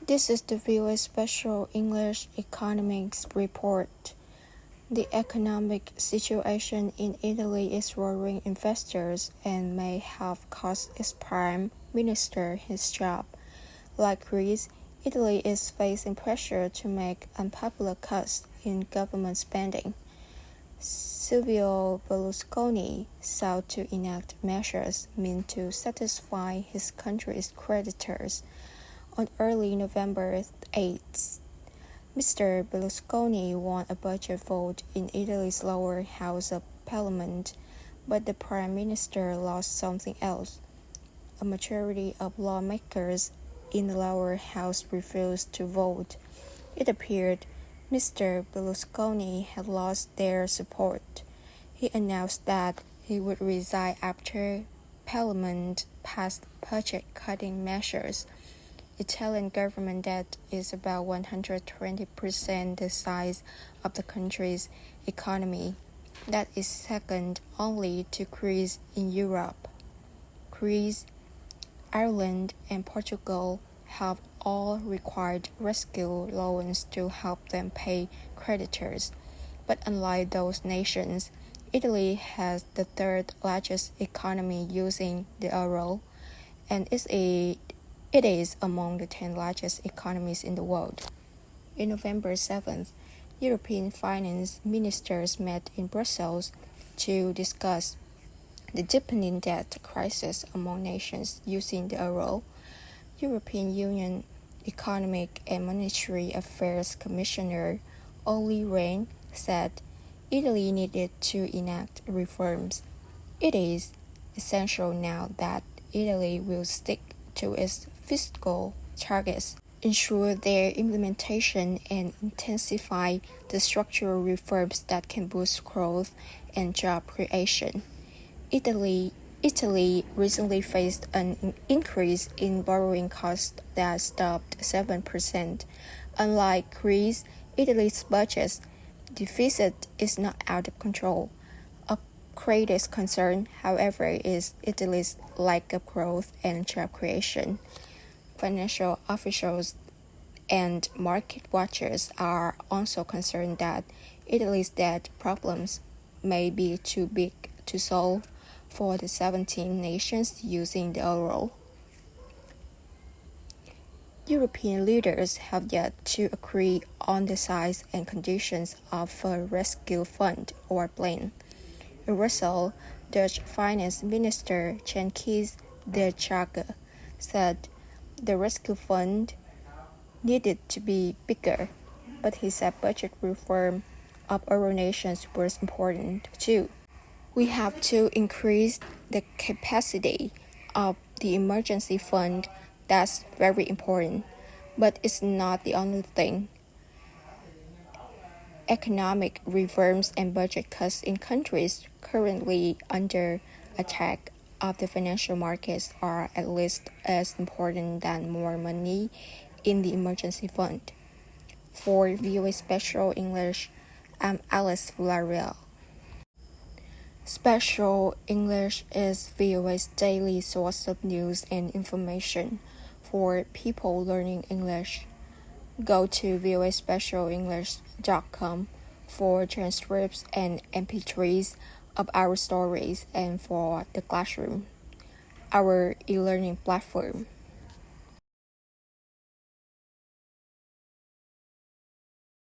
This is the VOA Special English Economics Report. The economic situation in Italy is worrying investors and may have cost its prime minister his job. Like Greece, Italy is facing pressure to make unpopular cuts in government spending. Silvio Berlusconi sought to enact measures meant to satisfy his country's creditors. On early November 8th, Mr. Berlusconi won a budget vote in Italy's lower house of parliament, but the prime minister lost something else. A majority of lawmakers in the lower house refused to vote. It appeared Mr. Berlusconi had lost their support. He announced that he would resign after Parliament passed budget-cutting measures. Italian government debt is about 120% the size of the country's economy. That is second only to Greece in Europe. Greece, Ireland, and Portugal have all required rescue loans to help them pay creditors. But unlike those nations, Italy has the third largest economy using the euro, and it is among the 10 largest economies in the world. On November 7th, European finance ministers met in Brussels to discuss the deepening debt crisis among nations using the euro. European Union Economic and Monetary Affairs Commissioner Olli Rehn said Italy needed to enact reforms. It is essential now that Italy will stick to its fiscal targets, ensure their implementation, and intensify the structural reforms that can boost growth and job creation. Italy recently faced an increase in borrowing costs that stopped 7%. Unlike Greece, Italy's budget deficit is not out of control. Of greatest concern, however, is Italy's lack of growth and job creation. Financial officials and market watchers are also concerned that Italy's debt problems may be too big to solve for the 17 nations using the euro. European leaders have yet to agree on the size and conditions of a rescue fund or plan. In Brussels, Dutch Finance Minister Cenk de Jager said the rescue fund needed to be bigger, but he said budget reform of euro nations was important too. We have to increase the capacity of the emergency fund. That's very important, but it's not the only thing. Economic reforms and budget cuts in countries currently under attack of the financial markets are at least as important than more money in the emergency fund. For VOA Special English, I'm Alice Villarreal. Special English is VOA's daily source of news and information for people learning English. Go to voaspecialenglish.com for transcripts and MP3s of our stories and for the classroom, our e-learning platform.